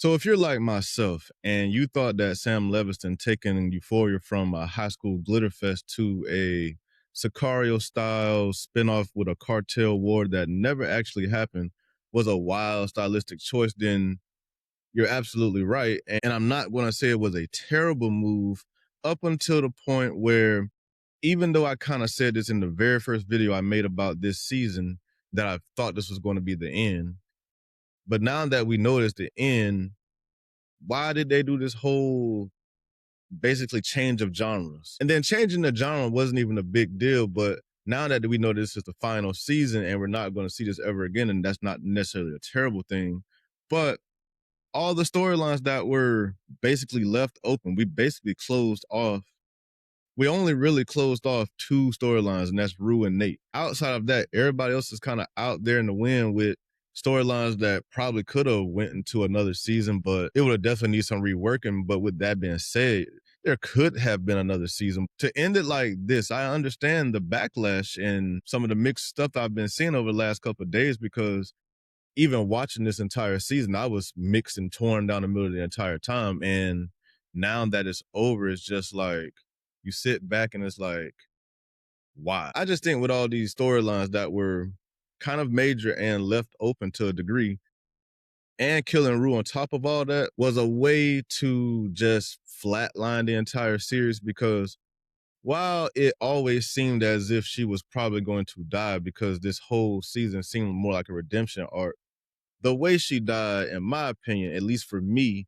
So if you're like myself and you thought that Sam Levinson taking Euphoria from a high school glitter fest to a Sicario style spinoff with a cartel war that never actually happened was a wild stylistic choice, then you're absolutely right. And I'm not going to say it was a terrible move up until the point where, even though I kind of said this in the very first video I made about this season, that I thought this was going to be the end. But now that we know it's the end, why did they do this whole basically change of genres? And then changing the genre wasn't even a big deal, but now that we know this is the final season and we're not going to see this ever again, and that's not necessarily a terrible thing, but all the storylines that were basically left open, we basically closed off. We only really closed off two storylines, and that's Rue and Nate. Outside of that, everybody else is kind of out there in the wind with storylines that probably could have went into another season, but it would have definitely need some reworking. But with that being said, there could have been another season. To end it like this, I understand the backlash and some of the mixed stuff I've been seeing over the last couple of days, because even watching this entire season, I was mixed and torn down the middle of the entire time. And now that it's over, it's just like you sit back and it's like, why? I just think with all these storylines that were kind of major and left open to a degree, and killing Rue on top of all that was a way to just flatline the entire series, because while it always seemed as if she was probably going to die, because this whole season seemed more like a redemption arc, the way she died, in my opinion, at least for me,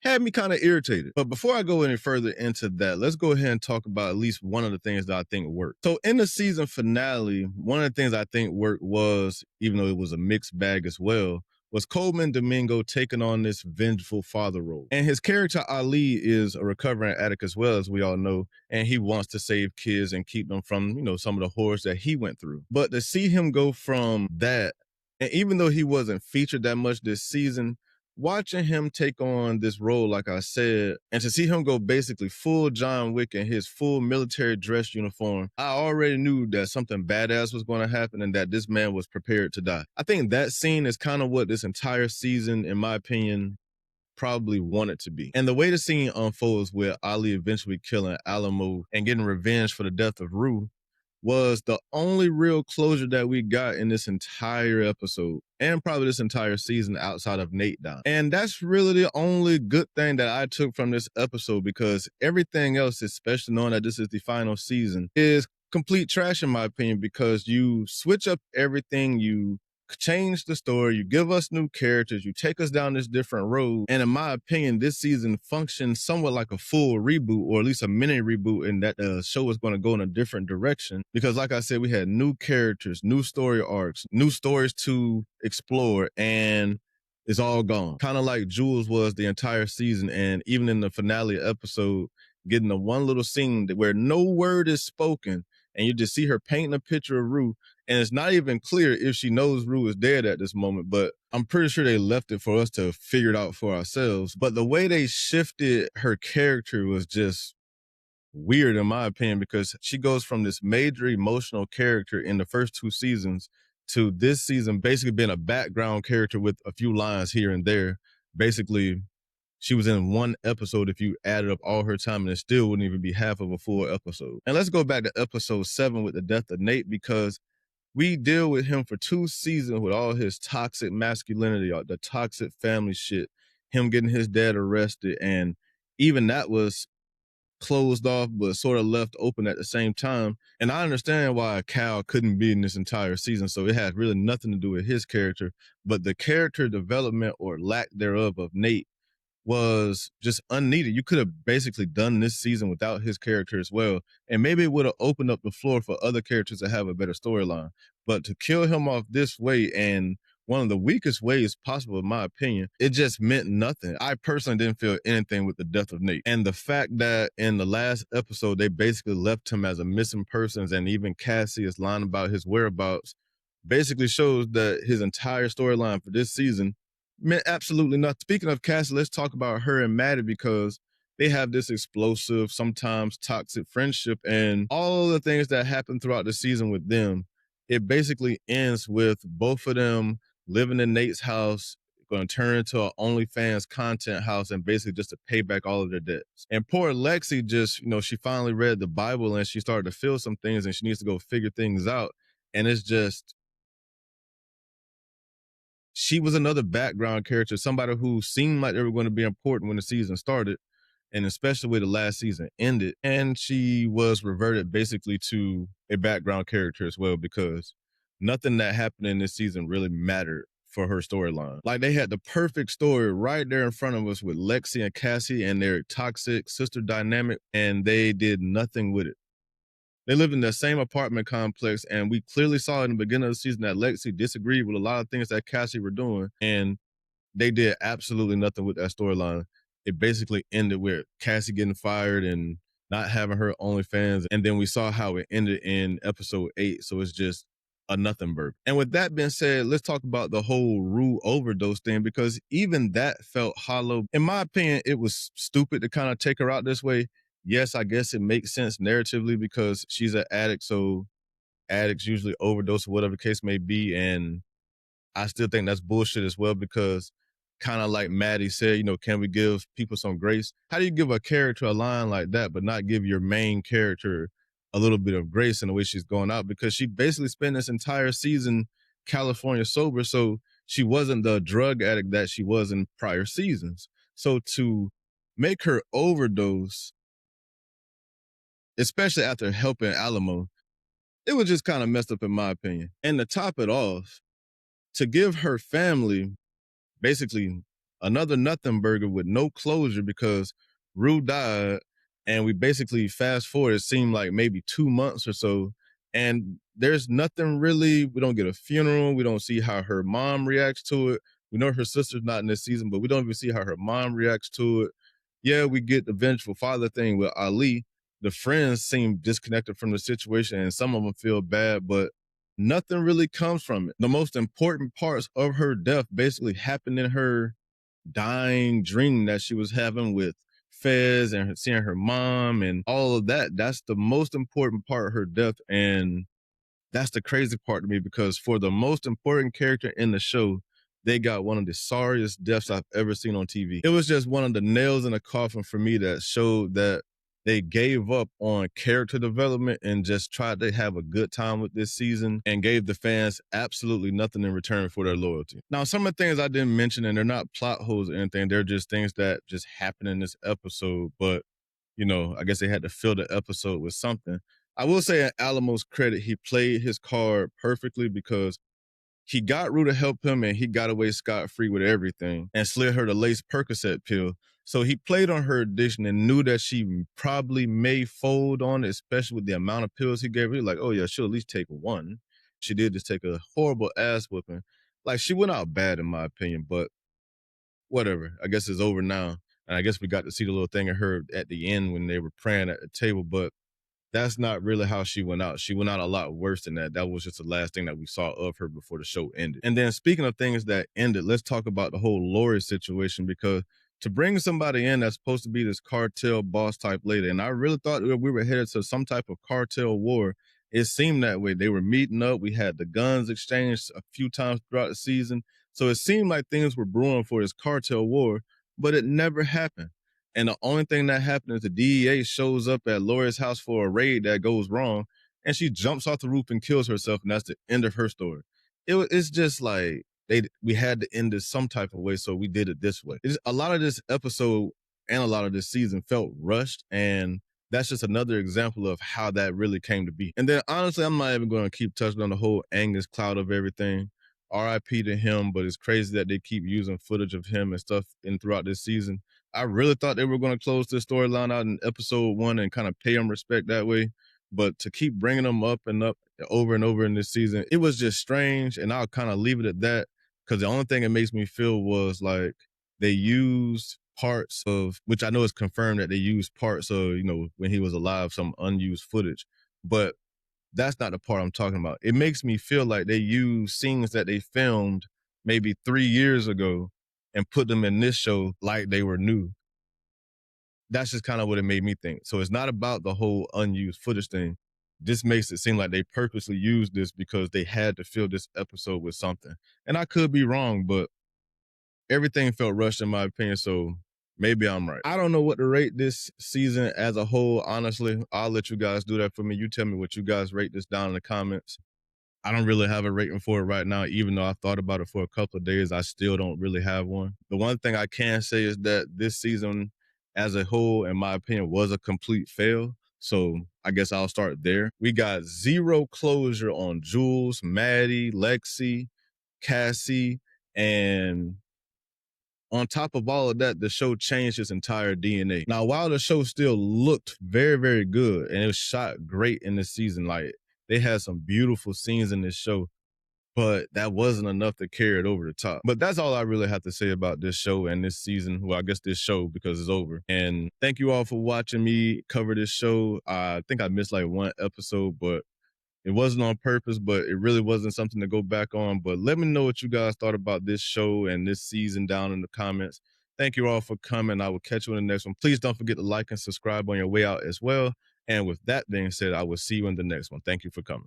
had me kind of irritated. But before I go any further into that, let's go ahead and talk about at least one of the things that I think worked. So in the season finale, one of the things I think worked was, even though it was a mixed bag as well, was Coleman Domingo taking on this vengeful father role. And his character Ali is a recovering addict as well, as we all know, and he wants to save kids and keep them from, some of the horrors that he went through. But to see him go from that, and even though he wasn't featured that much this season, watching him take on this role, like I said, and to see him go basically full John Wick in his full military dress uniform, I already knew that something badass was going to happen and that this man was prepared to die. I think that scene is kind of what this entire season, in my opinion, probably wanted to be. And the way the scene unfolds with Ali eventually killing Alamo and getting revenge for the death of Rue was the only real closure that we got in this entire episode, and probably this entire season, outside of Nate dying. And that's really the only good thing that I took from this episode, because everything else, especially knowing that this is the final season, is complete trash in my opinion, because you switch up everything, you change the story, you give us new characters, you take us down this different road. And in my opinion, this season functions somewhat like a full reboot, or at least a mini reboot, in that the show is going to go in a different direction. Because like I said, we had new characters, new story arcs, new stories to explore, and it's all gone. Kind of like Jules was the entire season. And even in the finale episode, getting the one little scene where no word is spoken, and you just see her painting a picture of Rue, and it's not even clear if she knows Rue is dead at this moment, but I'm pretty sure they left it for us to figure it out for ourselves. But the way they shifted her character was just weird in my opinion, because she goes from this major emotional character in the first two seasons to this season basically being a background character with a few lines here and there. Basically, she was in one episode if you added up all her time, and it still wouldn't even be half of a full episode. And let's go back to episode 7 with the death of Nate, because we deal with him for 2 seasons with all his toxic masculinity, the toxic family shit, him getting his dad arrested, and even that was closed off but sort of left open at the same time. And I understand why Cal couldn't be in this entire season, so it had really nothing to do with his character, but the character development or lack thereof of Nate was just unneeded. You could have basically done this season without his character as well, and maybe it would have opened up the floor for other characters to have a better storyline. But to kill him off this way, and one of the weakest ways possible, in my opinion, it just meant nothing. I personally didn't feel anything with the death of Nate. And the fact that in the last episode, they basically left him as a missing person, and even Cassie is lying about his whereabouts, basically shows that his entire storyline for this season meant absolutely nothing. Speaking of Cassie, let's talk about her and Maddy, because they have this explosive, sometimes toxic friendship, and all the things that happen throughout the season with them, it basically ends with both of them living in Nate's house, going to turn into an OnlyFans content house and basically just to pay back all of their debts. And poor Lexi just, she finally read the Bible and she started to feel some things and she needs to go figure things out. And it's just, she was another background character, somebody who seemed like they were going to be important when the season started, and especially where the last season ended. And she was reverted basically to a background character as well, because nothing that happened in this season really mattered for her storyline. Like, they had the perfect story right there in front of us with Lexi and Cassie and their toxic sister dynamic, and they did nothing with it. They lived in the same apartment complex, and we clearly saw in the beginning of the season that Lexi disagreed with a lot of things that Cassie were doing, and they did absolutely nothing with that storyline. It basically ended with Cassie getting fired and not having her OnlyFans, and then we saw how it ended in episode 8, so it's just a nothing burger. And with that being said, let's talk about the whole Rue overdose thing, because even that felt hollow. In my opinion, it was stupid to kind of take her out this way. Yes, I guess it makes sense narratively because she's an addict, so addicts usually overdose or whatever the case may be, and I still think that's bullshit as well, because kind of like Maddy said, can we give people some grace? How do you give a character a line like that, but not give your main character a little bit of grace in the way she's going out? Because she basically spent this entire season California sober, so she wasn't the drug addict that she was in prior seasons. So to make her overdose, especially after helping Alamo, it was just kind of messed up in my opinion. And to top it off, to give her family basically another nothing burger with no closure, because Rue died, and we basically fast forward, it seemed like maybe 2 months or so, and there's nothing really. We don't get a funeral. We don't see how her mom reacts to it. We know her sister's not in this season, but we don't even see how her mom reacts to it. Yeah, we get the vengeful father thing with Ali. The friends seem disconnected from the situation, and some of them feel bad, but nothing really comes from it. The most important parts of her death basically happened in her dying dream that she was having with Fez and seeing her mom and all of that. That's the most important part of her death. And that's the crazy part to me, because for the most important character in the show, they got one of the sorriest deaths I've ever seen on TV. It was just one of the nails in the coffin for me that showed that they gave up on character development and just tried to have a good time with this season and gave the fans absolutely nothing in return for their loyalty. Now, some of the things I didn't mention, and they're not plot holes or anything, they're just things that just happened in this episode, but I guess they had to fill the episode with something. I will say, in Alamo's credit, he played his card perfectly, because he got Rue to help him and he got away scot-free with everything and slid her the lace Percocet pill. So he played on her addiction and knew that she probably may fold on it, especially with the amount of pills he gave her. Like, oh yeah, she'll at least take one. She did just take a horrible ass whooping. Like, she went out bad in my opinion, but whatever. I guess it's over now. And I guess we got to see the little thing of her at the end when they were praying at the table, but that's not really how she went out. She went out a lot worse than that. That was just the last thing that we saw of her before the show ended. And then, speaking of things that ended, let's talk about the whole Lori situation, because to bring somebody in that's supposed to be this cartel boss type lady, and I really thought we were headed to some type of cartel war. It seemed that way. They were meeting up. We had the guns exchanged a few times throughout the season. So it seemed like things were brewing for this cartel war, but it never happened. And the only thing that happened is the DEA shows up at Lori's house for a raid that goes wrong, and she jumps off the roof and kills herself, and that's the end of her story. It's just like we had to end it some type of way, so we did it this way. A lot of this episode and a lot of this season felt rushed, and that's just another example of how that really came to be. And then, honestly, I'm not even going to keep touching on the whole Angus cloud of everything. RIP to him, but it's crazy that they keep using footage of him and stuff throughout this season. I really thought they were going to close this storyline out in episode 1 and kind of pay him respect that way. But to keep bringing them up and over in this season, it was just strange. And I'll kind of leave it at that, because the only thing it makes me feel was like they used parts of, which I know is confirmed that they used parts of, when he was alive, some unused footage. But that's not the part I'm talking about. It makes me feel like they used scenes that they filmed maybe 3 years ago and put them in this show like they were new. That's just kind of what it made me think. So it's not about the whole unused footage thing. This makes it seem like they purposely used this because they had to fill this episode with something. And I could be wrong, but everything felt rushed in my opinion, so maybe I'm right. I don't know what to rate this season as a whole, honestly. I'll let you guys do that for me. You tell me what you guys rate this down in the comments. I don't really have a rating for it right now, even though I thought about it for a couple of days. I still don't really have one. The one thing I can say is that this season, as a whole, in my opinion, was a complete fail. So I guess I'll start there. We got zero closure on Jules, Maddy, Lexi, Cassie, and on top of all of that, the show changed its entire DNA. Now, while the show still looked very, very good and it was shot great in this season, like they had some beautiful scenes in this show, but that wasn't enough to carry it over the top. But that's all I really have to say about this show and this season. Well, I guess this show because it's over. And thank you all for watching me cover this show. I think I missed like one episode, but it wasn't on purpose, but it really wasn't something to go back on. But let me know what you guys thought about this show and this season down in the comments. Thank you all for coming. I will catch you in the next one. Please don't forget to like and subscribe on your way out as well. And with that being said, I will see you in the next one. Thank you for coming.